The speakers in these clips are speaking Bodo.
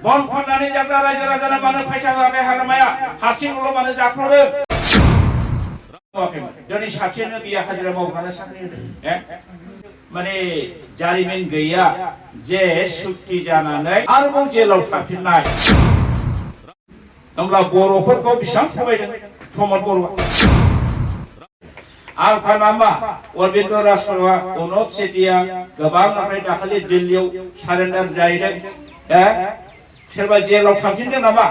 बन खननानै जाग्रा रायजो राजानो मानो फैसा होआखै हाग्रामाया हारसिंल' मानो जाख्ल'दों दिनै सासेनो बिया हाजिरा मावग्रानो साख्रि होदों माने जारिमिन गैया जे सुक्ति जानानै आरोबाव जेलाव थाफिननाय होमब्ला बर'फोरखौ बेसेबां थगायदों प्रमद बर'आ आलफा नामा अरबिन्द राजखरआ अनुप सेठिया गोबांनिफ्राय दाखालि दिल्लीयाव सारेन्डार जाहैदों सोरबा जेलाव थांफिनदों नामा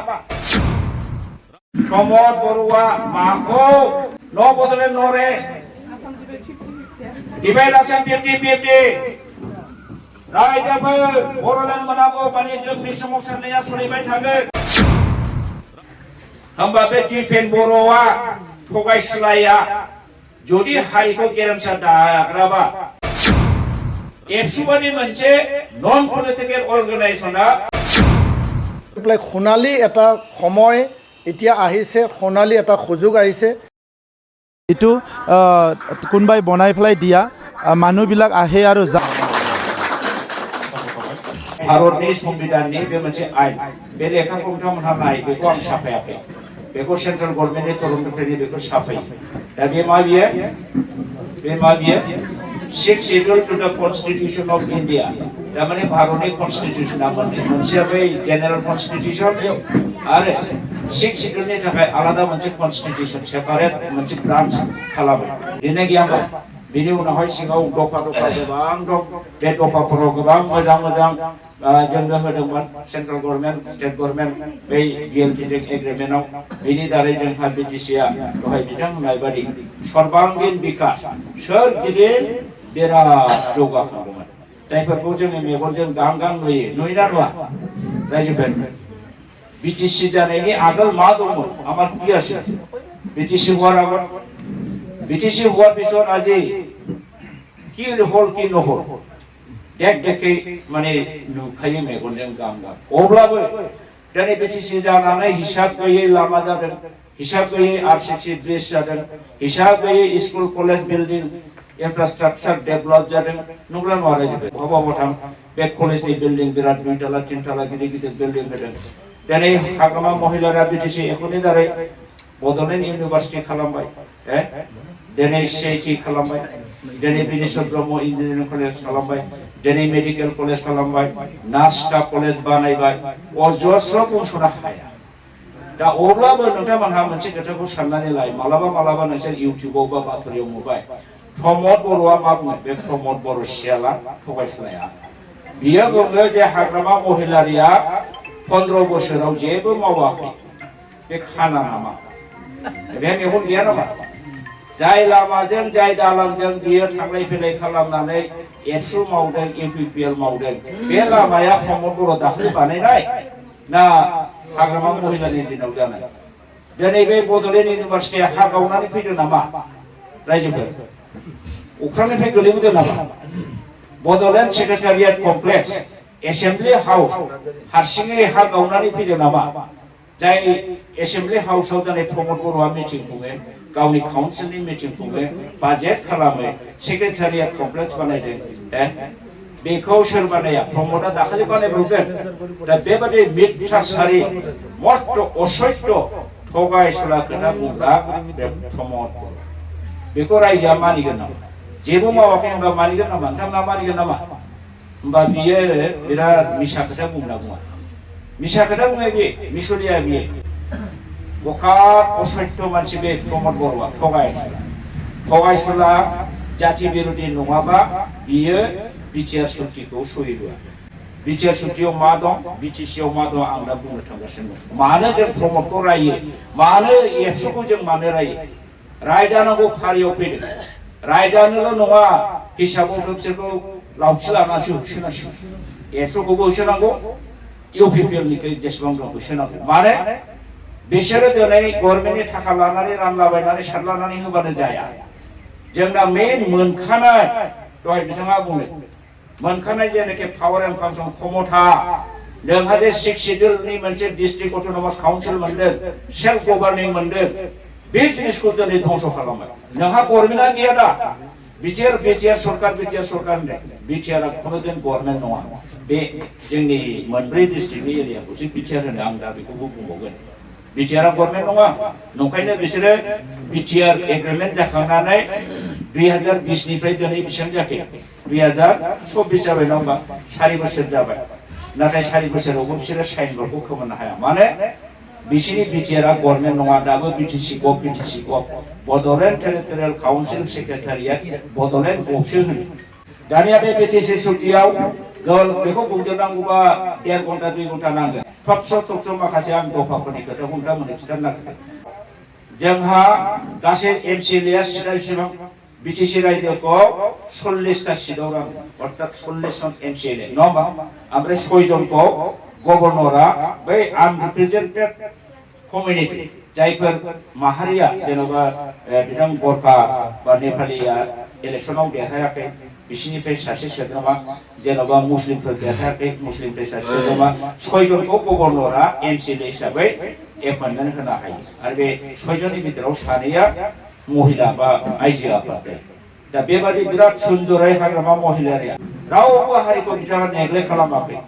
प्रमद बर'आ माखौ नो बडलेण्ड नो रेस्ट डिवाइड आसाम 50-50 रायजोफोर बडलेण्ड मोनागौ माने जोंनि सोमावसारनाया सोलिबाय थागोन होमबा बे दिपेन बर'आ थगायसुलाया जुदि हारिखौ गेरेमसा दाग्राबा एबसु बादि मोनसे नन पलिटिकेल अर्गानाइजेशना সোণালী এটা সময় এতিয়া আহিছে সোণালী এটা সুযোগ আহিছে এইটো কোনবাই বনাই ফেলাই দিয়া মানুহবিলাক আহে আৰু भारतनि संविधाननि बे मोनसे आयेन बे लेखाखौ नोंथांमोनहा नाय बेखौ आं साफायाखै बेखौ सेन्ट्रेल गभर्नमेन्टनि तरफनिफ्राय बेखौ साफायो दा बे मा बियो 6 शेड्यूल टू द कन्स्टिट्यूशन ऑफ इंडिया तारमाने भारतनि कन्स्टिट्यूशना मोनसेया बै जेनेरेल कन्स्टिट्यूशन आरो 6 शेड्यूलनि थाखाय आलादा मोनसे कन्स्टिट्यूशन सेपारेट मोनसे ब्रान्च खालामो दिनै गैयाबा बिनि उनावहाय सिङाव दफा गोबां दं बे दफाफोराव गोबां मोजां जोंनो होदोंमोन सेन्ट्रेल गभर्नमेन्ट स्टेट गभर्नमेन्ट बै डिएलटिजों एग्रिमेन्टआव बिनि दारै जोंहा बिटिसिआ दहाय बिथां होननाय बादि सर्बांगीन बिकास सोरगिदिं बिराद जौगाखांदोंमोन जायफोरखौ जोंनि मेगनजों गां नुयोना नुवा रायजोफोर बिटिसि जानायनि आगोल मा दंमोन আমার কি আছে बिटिसि হওয়ার আগত বিটিসি হওয়ার পিছত আজি কি হল কি নহল দেখে মানে নুखायो मेगनजों गां अब्लाबो दिनै बिटिसि जानानै हिसाब गैयै लामा जादों हिसाब गैयै आरसीसी ब्रिज जादों हिसाब गैयै school college building infrastructure develop जादों नंगौना नङा रायजो बहाबा थां बे कलेजनि बिल्डिं बिराद 2 तला 3 तला गिदिर बिल्डिं होदों दिनै हाग्रामा महिलारा बिटिसि एकनि दारै बडलेण्ड इउनिभार्सिटी खालामबाय दिनै सीआईटी खालामबाय दिनै बिनेश्वर ब्रह्म इन्जिनियारिं कलेज खालामबाय दिनै मेडिकेल कलेज खालामबाय नार्स स्टाफ कलेज बानायबाय अजस्र बुंस'नो हाया दा अब्लाबो नोंथांमोनहा मोनसे खोथाखौ साननानै लाय मालाबा नोंसोर इउटिउबाव बा बाथरियाव नुबाय प्रमद बर'आ मा बुङो बे प्रमद बर' सियाला थगायसुलाया बियो बुङो जे हाग्रामा महिलारिया 15 बोसोराव जेबो मावाखै बे खाना नामा बे मेगन गैया नामा जाय लामाजों जाय दालांजों बियो थांलाय फैलाय खालामनानै एबसु मावदों इउपिपिएल मावदों बे लामाया प्रमद बर' दाखालि बानायनाय ना हाग्रामा महिलानि दिनाव जानाय दिनै बे बडलेण्ड इउनिभार्सिटिया हा गावनानै फैदों नामा रायजोफोर अख्रांनिफ्राय गोलैबोदों नामा Bodoland secretariat complex assembly house हारसिङै हा गावनानै फैदों नामा जाय एसेम्बली हाउसआव दिनै प्रमद बर'आ मिटिं खुङो गावनि काउन्सिलनि मिटिं खुङो बाजेट खालामो सेक्रेटारियेट कमप्लेक्स बानायदों बेखौ सोर बानाया प्रमदआ दाखालि बानायबावदों दा बेबादि मिथ्याचारी मस्त असत्य थगायसुला खोथा बुंग्रा बे प्रमद बेखौ रायजोआ मानिगोन नामा जेबो मावाखै होनबा मानिगोन नामा नोंथांमोना मानिगोन नामा होमबा बियो बिराद मिसा खोथा बुंना बुङा मिसा खोथा बुङो बे मिसलिया बियो बकात असत्य मानसि बे प्रमद बर'आ थगायसुला जाति बिरोधी नङाबा बियो बिटिआर सुक्तिखौ सहिहोआ बिटिआर सुक्तियाव मा दं बिटिसिआव मा दं आं दा बुंनो थांगासिनो दं मानो जों प्रमदखौ रायो मानो एबसुखौ जों मानो रायो रायजानांगौ फारियाव फैदों रायजानोल' नङा हिसाबाव बिसोरखौ लावथि लानानैसो होसोनांसिगौ एबसुखौबो होसोनांगौ इउपिपिएलनि जेसेबां दं होसोनांगौ मानो बिसोरो दिनै गभर्नमेन्टनि थाखा लानानै रानलाबायनानै सारलानानै होबानो जाया जोंना मेन मोनखानाय दहाय बिथाङा बुंदों मोनखानाय जेनाखि पावार एन्ड फांसन क्षमता नोंहा जे 6 शेड्यूलनि मोनसे डिस्ट्रिक्ट अटोनमास काउन्सिल मोनदों सेल्फ गभर्निं मोनदों बे जिनिसखौ दिनै ध्वंस खालामबाय नोंहा गभर्नमेन्टआ गैया दा बिटिआर सरकार होनदों बिटिआरआ खुनुदिन गभर्नमेन्ट नङा बे जोंनि मोनब्रै डिस्ट्रिक्टनि एरियाखौसो बिटिआर होनो आं दा बेखौबो बुंबावगोन बिटिआर गभर्नमेन्ट नङा नंखायनो बिसोरो बिटिआर एग्रिमेन्ट जाखांनानै 2020 निफ्राय दिनै बेसेबां जाखो 2024 जाबाय नङा होमबा 4 बोसोर जाबाय नाथाय 4 बोसोरावबो बिसोरो साइनबोर्डखौ खोमोरनो हाया माने बिसोरनि बिटिआरआ गभर्नमेन्ट नङा दाबो बिटिसि गभ Bodoland territorial council secretariat Bodoland गभसो होनो दानिया बे बिटिसि सुटियाव बेखौ बुंजोबनांगौबा 1.5 घन्टा 2 घन्टा नांगोन थबस' माखासे आं दफाफोरनि खोथाखौ नोंथांमोननो खिन्थानो नागिरदों जोंहा गासै एमसिएलएआ सिदा बेसेबां बिटिसि रायजोखौ 40टा सिटआव रानो अर्थात 40 जन एमसिएलए नङा होमबा ओमफ्राय 6 जनखौ गभर्नरा बै आनरिप्रेजेन्टेड कमिउनिटि जायफोर माहारिया जेन'बा बिथां गरखा बा नेपालिया इलेक्सनाव देरहायाखै बिसिनिफ्राय सासे सोद्रोमा जेन'बा मुस्लिमफोर देरहायाखै मुस्लिमनिफ्राय सासे सोद्रोमा 6 जनखौ गभर्नरा एमसिएलए हिसाबै एपइन्टमेन्ट होनो हायो आरो बे 6 जननि गेजेराव सानैया महिला बा आइजो आफाद दा बेबादि बिराद सुन्दरै हाग्रामा महिलारिया रावबो हारिखौ बिथाङा नेग्लेक्ट खालामाखै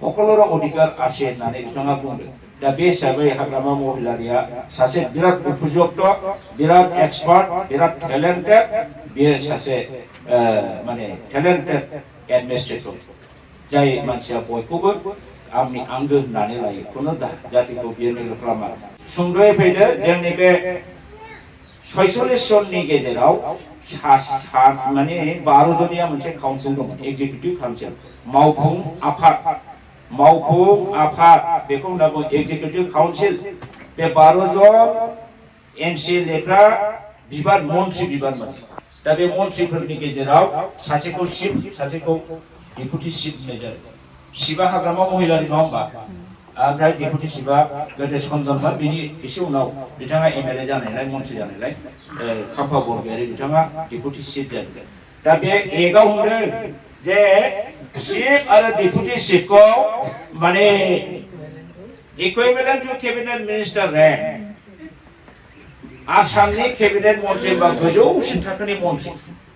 সকলৰ অধিকাৰ আছে होननानै बिथाङा बुंदों दा बे हिसाबै हाग्रामा महिलारिया सासे बिराद उपयुक्त बिराद एक्सपार्ट बिराद टेलेन्टेड बियो सासे माने टेलेन्टेड एडमिनिस्ट्रेटर जाय मानसिया बयखौबो आंनि आंगो होननानै लायो खुनु जातिखौ बियो नेग्लेक्ट खालामा सुंद'यै फैदो जोंनि बे 46 जननि गेजेराव माने 12 जनिया मोनसे काउन्सिल दं एग्जिकिउटिभ काउन्सिल मावफुं आफाद बेखौ होनना बुङो एग्जिकिउटिभ काउन्सिल बे 12 जन एमसिएलएफ्रा बिबान मन्त्रि बिबान मोनो दा बे मन्त्रिफोरनि गेजेराव सासेखौ चिफ सासेखौ डेपुटि चिफ होननाय जायो चिफआ हाग्रामा महिलारि नङा होमबा ओमफ्राय डेपुटि चिफआ गोदो सन्दनमोन बिनि एसे उनाव बिथाङा एमएलए जानायलाय मन्त्रि जानायलाय खाम्फा बरगयारि बिथाङा डेपुटि चिफ जादों दा बे एकआव होनदों जे चिफ आरो डेपुटि चिफखौ माने इकुइवेलेन्ट टु केबिनेट मिनिस्टार रैंक आसामनि केबिनेट मन्त्रि बा गोजौसिन थाखोनि मन्त्रि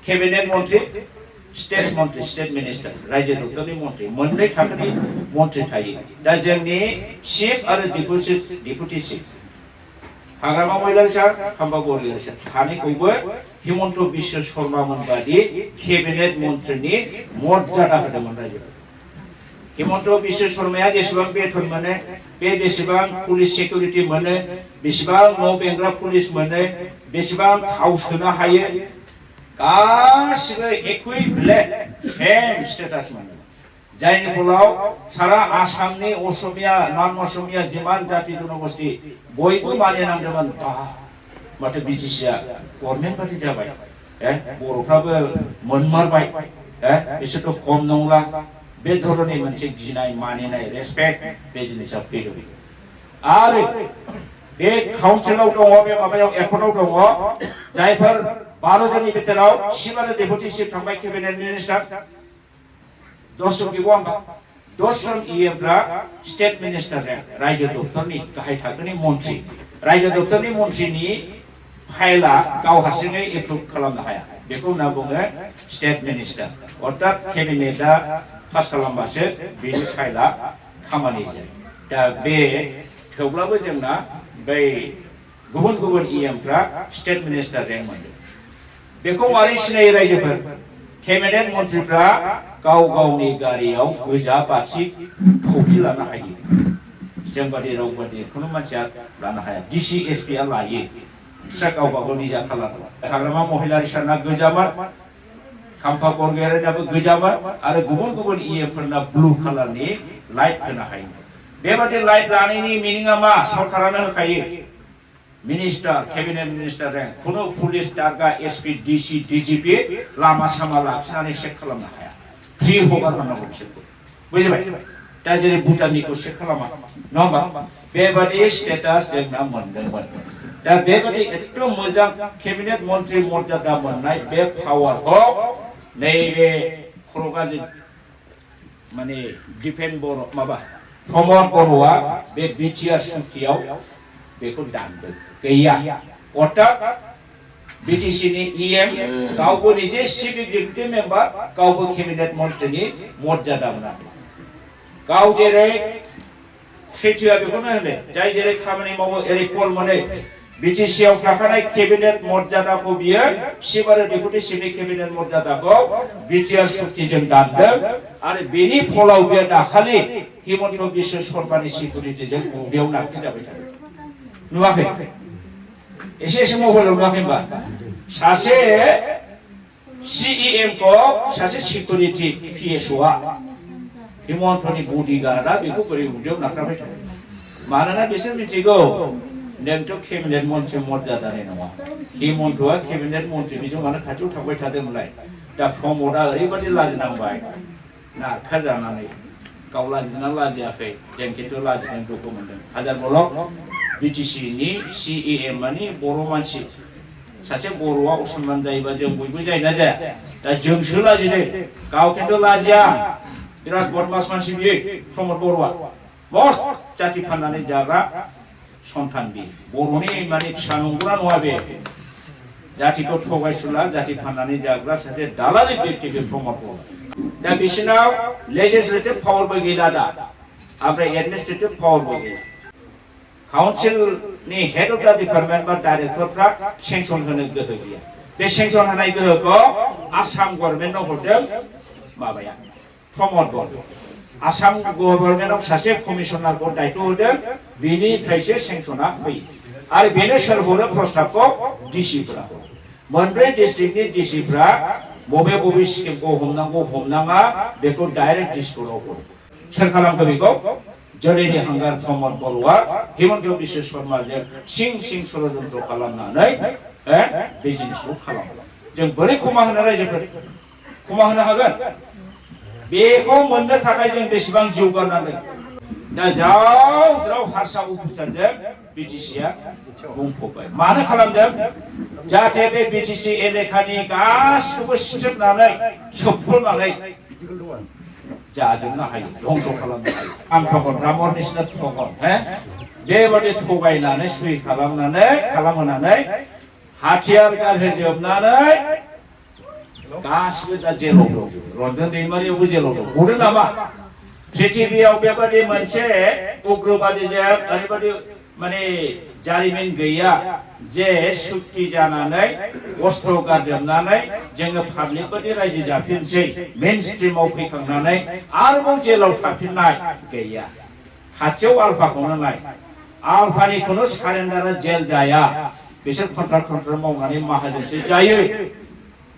केबिनेट मन्त्रि स्टेट मिनिस्टार रायजो दप्तरनि मन्त्रि मोननै थाखोनि मन्त्रि थायो दा जोंनि चिफ आरो डेपुटि चिफ हाग्रामा महिलारि सार खाम्फा बरगयारि सार सानैखौबो हिमन्त बिश्व शर्मामोन बादि केबिनेट मन्त्रिनि मर्यादा होदोंमोन रायजो हिमन्त बिश्व शर्माया जेसेबां बेथन मोनो बे बेसेबां पुलिस सिकिउरिटि मोनो बेसेबां न' बेंग्रा पुलिस मोनो बेसेबां थाव सोनो हायो गासिबो इकुइवेलेन्ट सेम स्टेटास मोनो जायनि फलाव सारा आसामनि असमिया नन असमिया जिमान जाति जनगोष्ठी बयबो मानिनांदोंमोन माथो बिटिसिआ गभर्नमेन्ट बादि जाबाय बर'फ्राबो मोनमारबाय बिसोरथ' खम नंला बे धरननि मोनसे गिनाय मानिनाय रेसपेक्ट बे जिनिसा फैदों आरो बे काउन्सिलाव दङ बे माबायाव एकर्डआव दङ जायफोर 12 जननि बिथोराव चिफ आरो डेपुटि चिफ थांबाय केबिनेट मिनिस्टार 10 जन गैबावा होमबा 10 जन इएमफ्रा स्टेट मिनिस्टार रायजो दप्तरनि गाहाय थाखोनि मन्त्रि रायजो दप्तरनि मन्त्रिनि फाइला गाव हारसिङै एप्रुभ खालामनो हाया बेखौ होनना बुङो स्टेट मिनिस्टार अर्थात केबिनेटआ पास खालामबासो बेनि फाइला खामानि जायो दा बे थेवब्लाबो जोंना बै गुबुन इएमफ्रा स्टेट मिनिस्टार रेंक मोनदों बेखौ मारै सिनायो रायजोफोर केबिनेट मन्त्रिफ्रा गाव गावनि गारियाव गोजा बाथि थौखि लानो हायो जोंबादि रावबादि खुनु मानसिया लानो हाया डिसि एसपिआ लायो बिस्रा गावबा गाव निजा खालामो हाग्रामा महिलारि सारना गोजामोन खाम्फा बरगयारिनाबो गोजामोन आरो गुबुन इएमफोरना ब्लु कालारनि लाइट होनो हायो बेबादि लाइट लानायनि मिनिङा मा सरकारानो होखायो मिनिस्टार केबिनेट मिनिस्टार रेंक खुनु पुलिस दारगा एसपि डिसि डिजिपि लामा सामा लाखिनानै चेक खालामनो हाया फ्रि हगार होनांगौ बिसोरखौ बुजिबाय दा जेरै भुटाननिखौ चेक खालामा नङा होमबा बेबादि स्टेटास जोंना मोनदोंमोन दा बेबादि एथ' मोजां केबिनेट मन्त्रि मर्यादा मोननाय बे पावारखौ नैबे खर'गाज्रि माने दिपेन बर' माबा प्रमद बर'आ बे बिटिआर सुक्तियाव बेखौ दानदों गैया अर्थात बिटिसिनि इएम गावबो निजे चिफ एक्जिकिउटिभ मेम्बार गावबो केबिनेट मन्त्रिनि मर्यादा मोनाखै गाव जेरै सैथोआ बेखौनो होनो जाय जेरै खामानि मावो एरै फल मोनो बिटिसि आव थाखानाय केबिनेट मर्यादाखौ बियो चिफ आरो डेपुटि चिफनि केबिनेट मर्यादाखौ बिटिआर सुक्तिजों दानदों आरो बेनि फलाव बियो दाखालि हिमन्त बिश्व शर्मानि सिकिउरिटिजों उदैयाव नारखिजाबाय थादों नुवाखै एसे एसे मबाइलाव नुवाखै होनबा सासे CEM को सासे सिकिउरिटि PSOआ हिमन्तनि बडिगार्डआ बेखौ बोरै उदैयाव नारखाबाय थादों मानोना बिसोर मिथिगौ नोंथ' केबिनेट मन्थ्रि मर्यादानि नङा हिमन्तआ केबिनेट मन्थ्रि बिजों मानो खाथियाव थांबाय थादोंमोनलाय दा प्रमदआ ओरैबायदि लाजिनांबाय नारखा जानानै गाव लाजिना लाजियाखै जों खिन्थु लाजिनाय दुखु मोनदों हाजार बलक बिटिसिनि CEM मानि बर' मानसि सासे बर'आ असनमान जायोबा जों बयबो जायोना जाया दा जोंसो लाजिदों गाव खिन्थु लाजिया बिराद बदमास मानसि बियो प्रमद बर'आ मस्त जाति फाननानै जाग्रा सन्तान बि बर'नि माने फिसा नंगौना नङा बे जातिखौ थगायसुला जाति फाननानै जाग्रा सासे दालालि व्यक्ति बे प्रमद बर' दा बिसोरनाव लेजिस्लेटिभ पावारबो गैला दा ओमफ्राय एडमिनिस्ट्रेटिभ पावारबो गैला काउन्सिलनि हेड अफ द डिपार्टमेन्ट बा डाइरेक्टरफ्रा सेंसन होनो गोहो गैया बे सेंसन होनाय गोहोखौ आसाम गभर्नमेन्टआव हरदों माबाया प्रमद बर' आसाम गभर्नमेन्टआव सासे कमिशनारखौ दायित्व होदों बेनिफ्रायसो सेंसना फैयो आरो बेनो सोर हरो प्रस्ताबखौ डिसिफोरा मोनब्रै डिस्ट्रिक्टनि डिसिफ्रा बबे बबे स्किमखौ हमनांगौ हमनाङा बेखौ डाइरेक्ट डिस्कआव हरो सोर खालामखो बेखौ जोलैनि हांगार प्रमद बर'आ हिमन्त बिश्व शर्माजों सिं सिं षड़यन्त्र खालामनानै बे जिनिसखौ खालामो जों बोरै क्षमा होनो रायजोफोर क्षमा होनो हागोन बेखौ मोननो थाखाय जों बेसेबां जिउ गारनांगोन दा ज्राव ज्राव हारसा अफिसारजों बिटिसिआ बुंफबबाय मानो खालामदों जाहाथे बे बिटिसि एलेकानि गासिखौबो सिजोबनानै सोबख'नानै जाजोबनो हायो धंस खालामनो हायो आं थगन रामर निसिना थगन बेबादि थगायनानै सुइ खालामहोनानै हाथियार गारहोजोबनानै गासिबो दा जेलाव दं रन्जन दैमारियावबो जेलाव दं गदों नामा पृथिबियाव बेबादि मोनसे उग्रबादिजों ओरैबादि माने जारिमिन गैया जे सुक्ति जानानै अस्त्र गारजोबनानै जोङो पाब्लिकबादि रायजो जाफिनसै मेन स्ट्रिमाव फैखांनानै आरोबाव जेलाव थाफिननाय गैया खाथियाव आलफाखौनो नाय आलफानिखौनो सारेन्डारा जेल जाया बिसोर कन्ट्राक्ट मावनानै माहाजोनसो जायो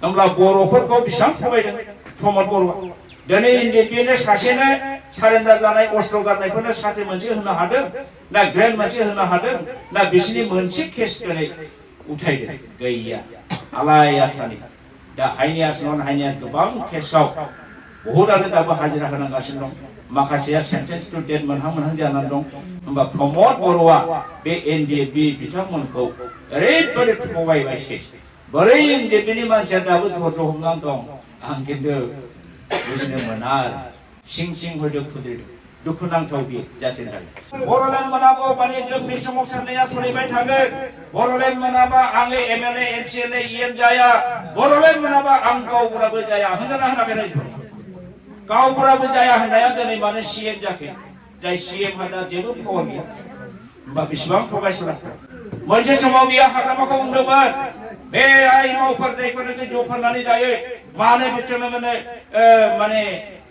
होमब्ला बर'फोरखौ बेसेबां थगायदों प्रमद बर'आ दिनै बेनो सासेनो सारेन्डार जानाय अस्त्र गारनायफोरनो साख्रि मोनसे होनो हादों ना ग्रेन्ड मोनसे होनो हादों ना बिसोरनि मोनसे केस दिनै उठायदों गैया आलाय आथानि दा हाइनियास नन हाइनियास गोबां केसाव बहुतआनो दाबो हाजिरा होनांगासिनो दं माखासेया सेन्टेन्स टु डेथ मोनहां जानानै दं होमबा प्रमद बर'आ बे NDFB बिथांमोनखौ ओरैबायदि थगायबायसै बोरै NDFBनि मानसिया दाबो धर्ज हमनानै दं आं खिन्थु बुजिनो मोना आरो सिं सिं हयতো खुद्रिदों दुखुनांथाव बे जाथिनि थाखाय बर'लेण्ड मोनागौ माने जोंनि सोमावसारनाया सोलिबाय थागोन बर'लेण्ड मोनाबा आङो MLA MCLA EM जाया बर'लेण्ड मोनाबा आं गावबुराबो जाया होनदोंना होनाखै रायजोफोर गावबुराबो जाया होननाया दिनै मानो CM जाखै जाय CM हा दा जेबो पावार गैया होमबा बेसेबां थगायसुला मोनसे समाव बियो हाग्रामाखौ बुंदोंमोन बे आइ मावफोर जायफोरनो जौ फाननानै जायो मानो बिसोरनो माने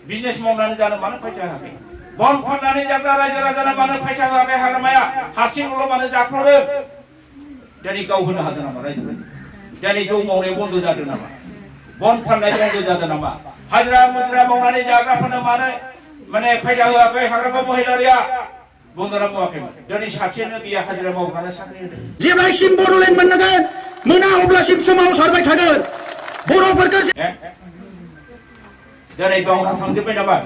बिजनेस मावनानै जानो मानो फैसा होआखै बन फाननानै जाग्रा रायजो राजानो मानो फैसा होआखै हाग्रामाया हारसिंल' मानो जाख्ल'दों दिनै गाव होनो हादों नामा रायजोफोर दिनै जौ मावनाया बन्द जादों नामा बन फाननाय बन्द जादों नामा हाजिरा मुजिरा मावनानै जाग्राफोरनो मानो माने फैसा होआखै हाग्रामा महिलारिया बन्दरा मावाखैमोन दिनै सासेनो बियो हाजिरा मावग्रानो साख्रि होदों जेब्लासिम बर'लेण्ड मोननांगोन मोना अब्लासिम सोमावसारबाय थागोन बर'फोरखौ दिनै बावना थांजोब्बाय नामा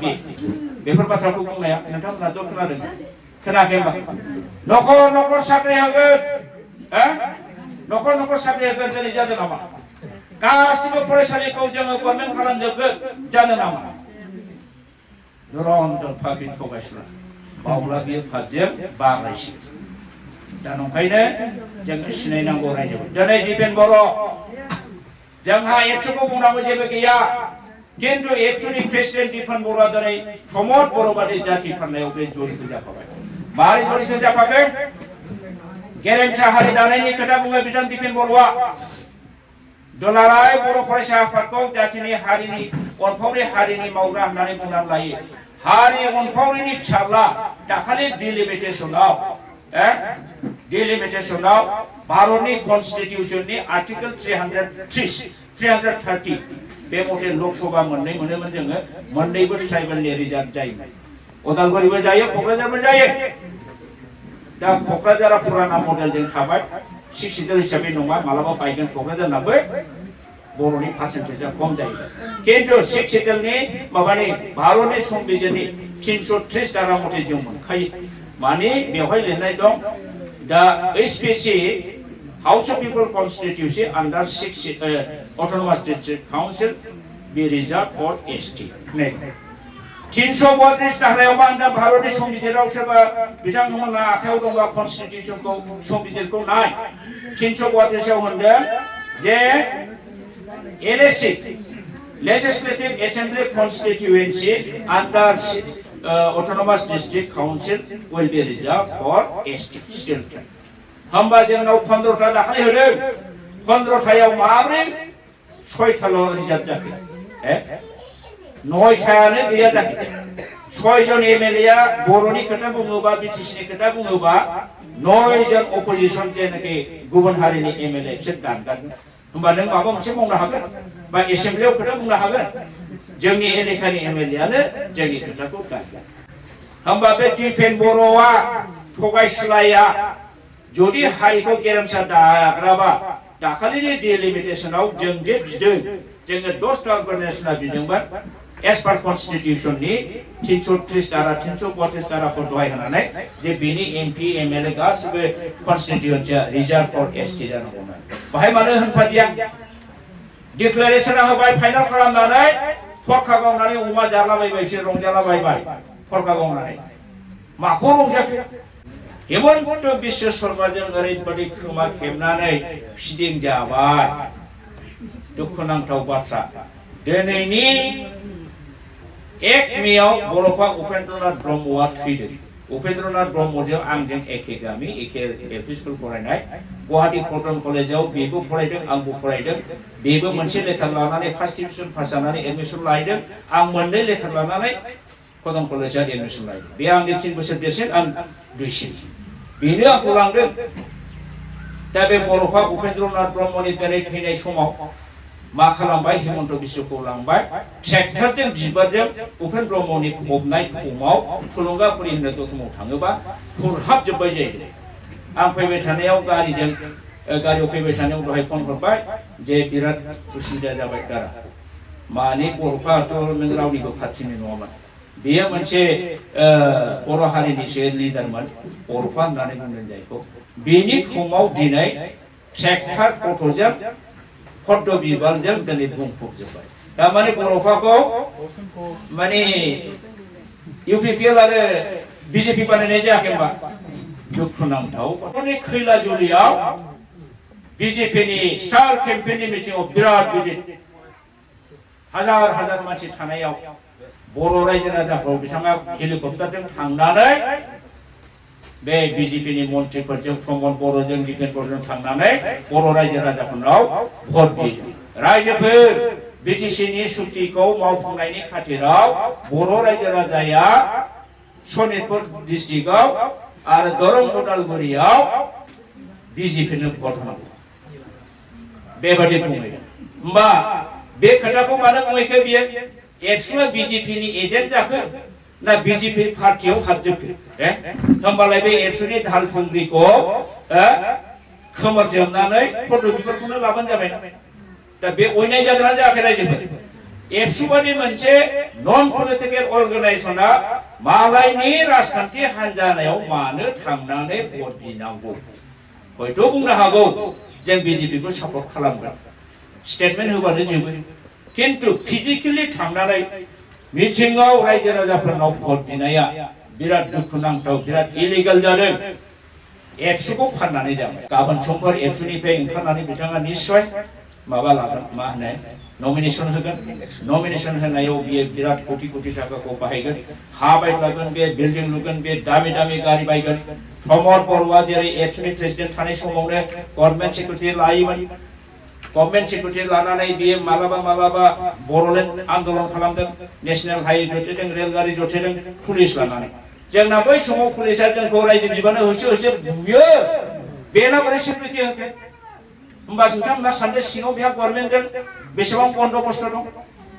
बेफोर बाथ्राखौ बुंनाया नोंथांमोना द' खोनादों खोनायाखै होनबा न'खर न'खर साख्रि होगोन न'खर न'खर साख्रि होगोन दिनै जादों नामा गासिबो फरायसालिखौ जोङो गभर्नमेन्ट खालामजोबगोन जादों नामा दुरन्तर फाग्लि थगायसुला बावला बियो फारजों बागायसै दा नंखायनो जोङो सिनायनांगौ रायजोफोर दिनै दिपेन बर' जोंहा एबसुखौ बुंनांगौ जेबो गैया কিন্তু एबसुनि प्रेसिडेन्ट दिपन बरुवा दिनै प्रमद बर' बादि जाथि फाननायाव बे जड़ित जाफाबाय मारै जड़ित जाफाखो गेरेमसा हारि दानायनि खोथा बुङो बिथां दिपेन बरुवा दुलाराय बर' फरायसा आफादखौ जातिनि हारिनि अनफावरि हारिनि मावग्रा होननानै बुंनानै लायो हारि अनफावरिनि फिसाब्ला दाखालि डिलिमिटेसनाव भारतनि कन्स्टिटिउशननि आर्टिकल 330 बे मथे लोकसभा मोननै मोनोमोन जोङो मोननैबो ट्राइबेलनि रिजार्भ जायोमोन उदालगुरिबो जायो क'क्राझारबो जायो दा क'क्राझारा पुराना मडेलजों थाबाय 6 सिटल हिसाबै नङा मालाबा बायगोन क'क्राझारनाबो बर'नि पार्सेन्टेजआ खम जायो किन्तु 6 सिटलनि माबानि भारतनि संबिजिरनि 330 धारा मथे जों मोनखायो माने बेवहाय लिरनाय दं दा एसपिसि House of People constituency under 6 autonomous district council be reserved for ST. 332 धारायाव मा होनदों भारतनि संबिजिराव सोरबा बिथांमोना आखायाव दंबा कन्स्टिटिउशनखौ संबिजिरखौ नाय 332 आव होनदों जे LSC Legislative Assembly constituency under autonomous district council will be reserved for ST. Still true. होमबा जोंनाव 15टा दाखालि होदों 15टायाव माब्रै 6टाल' रिजार्भ जाखो 9टायानो गैया जाखो 6 जन एमएलएआ बर'नि खोथा बुङोबा बिटिसिनि खोथा बुङोबा 9 जन अपोजिशन जेनाखि गुबुन हारिनि एमएलए बिसोर दानगोन होमबा नों माबा मोनसे मावनो हागोन बा एसेम्बलियाव खोथा बुंनो हागोन जोंनि एलेकानि एमएलएआनो जोंनि खोथाखौ दानगोन होमबा बे दिपेन बर'आ थगायसुलाया जुदि हारिखौ गेरेमसा दाग्राबा दाखालिनि डिलिमिटेसनाव जों जे बिदों जोङो 10टा अर्गानाइजेसना बिदोंमोन एस पार कन्स्टिटिउशननि 330 धारा 332 धाराखौ दहाय होनानै जे बिनि एमपि एमएलए गासिबो कन्स्टिटिउन्सिया रिजार्भ फर एसटि जानांगौमोन बाहाय मानो होनफादिया डिक्लेरेशना होबाय फाइनाल खालामनानै फरखा गावनानै अमा जालाबायबाय बिसोर रंजालाबायबाय फरखा गावनानै माखौ रंजाखो हेमन्त बिश्व शर्माजों ओरैबायदि खोमा खेबनानै फिदिं जाबाय दुखुनांथाव बाथ्रा दिनैनि 1 मेआव बर'फा उपेन्द्रनाथ ब्रह्मआ थैदों उपेन्द्रनाथ ब्रह्मजों आंजों एखे गामि एखे एलपि स्कुल फरायनाय गुवाहाटी कटन कलेजाव बेबो फरायदों आंबो फरायदों बेबो मोनसे लेटार लानानै फार्स्ट डिभिजन पास जानानै एडमिशन लायदों आं मोननै लेटार लानानै कटन कलेजाव एडमिशन लायदों बे आंनि 3 बोसोर देरसिन आं दुइसिन बेनो आंखौ लांदों दा बे बर'फा उपेन्द्रनाथ ब्रह्मनि दिनै थैनाय समाव मा खालामबाय हेमन्त बिश्वखौ लांबाय ट्रेक्टरजों बिबारजों उपेन्द्र ब्रह्मनि फबनाय थमाव थुलुंगाफुरि होननाय दतमाव थाङोबा फुरहाबजोब्बाय जायो आं फैबाय थानायाव गारियाव फैबाय थानायाव दहाय फन हरबाय जे बिराद उसुबिदा जाबाय दारा माने बर'फाथ' नों रावनिबो खाथिनि नङामोन बेयो मोनसे बर' हारिनिसो लिडारमोन बर'फा होननानै बुंदों जायखौ बेनि थमाव दिनै ट्रेक्टर गथ'जों पद्म बिबारजों दिनै बुंफबजोब्बाय थारमाने बर'फाखौ माने इउपिपिएल आरो बिजेपि बानायनाय जायाखै होनबा दुखुनांथाव खैला जुलियाव बिजेपिनि स्टार केम्पेइननि मिटिंआव बिराद गिदिर हाजार हाजार मानसि थानायाव बर' रायजो राजाखौ बिथाङा हेलिकप्टारजों थांनानै बे बिजेपिनि मन्थ्रिफोरजों प्रमद बर'जों दिपेन बर'जों थांनानै बर' रायजो राजाफोरनाव भट बियो रायजोफोर बिटिसिनि सुक्तिखौ मावफुंनायनि खाथिराव बर' रायजो राजाया सनितपुर डिस्ट्रिक्टआव आरो दरं उदालगुरियाव बिजेपिनो भट होनांगौ बेबादि बुंहैदों होमबा बे खोथाखौ मानो बुंहैखो बियो एबसुआ बिजेपिनि एजेन्ट जाखो ना बिजेपि पार्टियाव हाबजोबखो होमबालाय बे एबसुनि दाहाल थुंग्रिखौ खोमोरजोबनानै फट' बिबारखौनो लाबानो जाबाय दा बे अयनाय जादोंना जायाखै रायजोफोर एबसु बादि मोनसे नन पलिटिकेल अर्गानाइजेसना मालायनि राजखान्थि हान्जानायाव मानो थांनानै भट बिनांगौ हयथ' बुंनो हागौ जों बिजेपिखौ सापर्ट खालामगोन स्टेटमेन्ट होबानो जोबो किन्तु फिजिकेलि थांनानै मिथिङाव रायजो राजाफोरनाव भट बिनाया बिराद दुखुनांथाव बिराद इलिगेल जादों एबसुखौ फाननानै जाबाय गाबोन समफोर एबसुनिफ्राय ओंखारनानै बिथाङा निश्चय माबा लागोन मा होनो नमिनेशन होगोन नमिनेशन होनायाव बियो बिराद कोटी कोटी थाखाखौ बाहायगोन हा बायगोन बे बिल्डिं लुगोन बे दामि दामि गारि बायगोन प्रमद बर'आ जेरै एबसुनि प्रेसिडेन्ट थानाय समावनो गभर्नमेन्ट सेक्रेटारि लायोमोन गभर्नमेन्ट सेक्रेटारि लानानै बियो मालाबा मालाबा बर'लेण्ड आन्दोलन खालामदों नेशनेल हाइवे जथेदों रेलगारि जथेदों पुलिस लानानै जोंना बै समाव पुलिसा जोंखौ रायजो बिबानो होसो होसो बुयो बेना बोरै सिकिउरिटि होगोन होमबा नोंथांमोना सानदो सिङाव बेहा गभर्नमेन्टजों बेसेबां बन्दोबस्त दं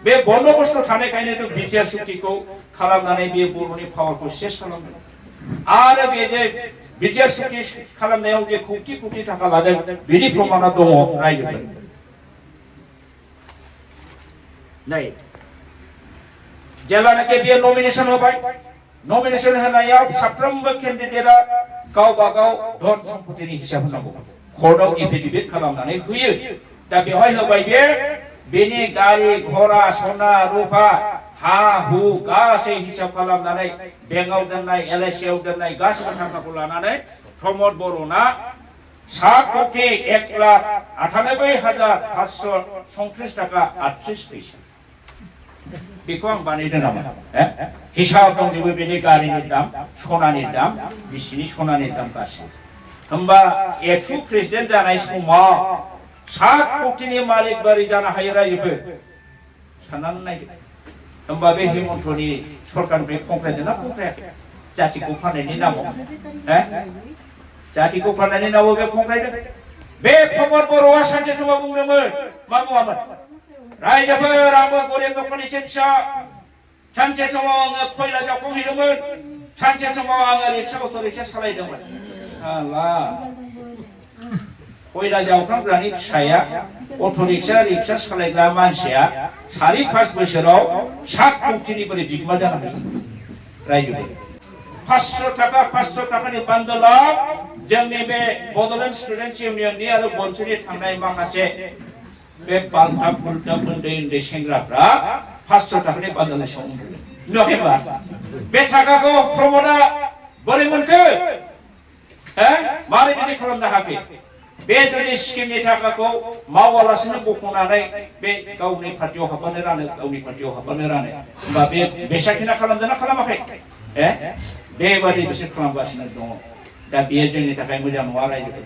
बे बन्दोबस्त थानायखायनोथ' बिटिआर सुक्तिखौ खालामनानै बे बर'नि पावारखौ सेस खालामदों आरो बे जे बिटिआर सुक्ति खालामनायाव जे कोटि कोटि थाखा लादों बिनि प्रमाणा दङ रायजोफोर नै जेब्लानाखि बियो नमिनेशन होबाय नमिनेशन होनायाव साफ्रोमबो केन्डिडेटआ गावबा गाव धन सम्पतिनि हिसाब होनांगौ कर्टआव एफिडेभिट खालामनानै होयो दा बेवहाय होबाय बे बेनि गारि घोड़ा सना रुपा हा हु गासै हिसाब खालामनानै बेंकआव दोननाय एलआइसिआव दोननाय गासैबो थाखाखौ लानानै प्रमद बर'ना 7,98,537 टाका 38 पैसा बेखौ आं बानायदों नामा हिसाब दंजोबो बेनि गारिनि दाम सनानि दाम बिसिनि सनानि दाम गासिबो होमबा एबसु प्रेसिडेन्ट जानाय समाव 7 कोटिनि मालिक बारि जानो हायो रायजोफोर साननानै नायदो होमबा बे हेमन्तनि सरकारनिफ्राय खंख्रायदों ना खंख्रायाखै जातिखौ फाननायनि नामाव जातिखौ फाननायनि नामाव बे खंख्रायदों बे प्रमद बर'आ सानसे समाव बुंदोंमोन मा बुङामोन रायजोफोर आंबो गरिब न'खरनिसो फिसा सानसे समाव आङो खयला जावखांहैदोंमोन सानसे समाव आङो रिक्सा अट' रिक्सा सालायदोंमोन साला खयला जावखांग्रानि फिसाया अट' रिक्सा सालायग्रा मानसिया 4-5 बोसोराव 7 कोटिनि बोरै बिगोमा जानो हायो रायजोफोर 500 थाखानि बान्दोला जोंनि बे बड'लेण्ड स्टुडेन्टस इउनियननि आरो बनसुनि थांनाय माखासे बे बालथा फुलथा उन्दै उन्दै सेंग्राफ्रा 500 थाखानि बान्दोलनि सायाव उन्दुदों नुवाखैबा बे थाखाखौ प्रमदआ बोरै मोनखो मारै बिदि खालामनो हाखै बे जुदि स्किमनि थाखाखौ मावालासिनो बख'नानै बे गावनि पार्टियाव हाबबानो रानो गावनि पार्टियाव हाबबानो रानो होमबा बे बेसाखिना खालामदोंना खालामाखै बेबादि बिसोर खालामगासिनो दङ दा बेयो जोंनि थाखाय मोजां नङा रायजोफोर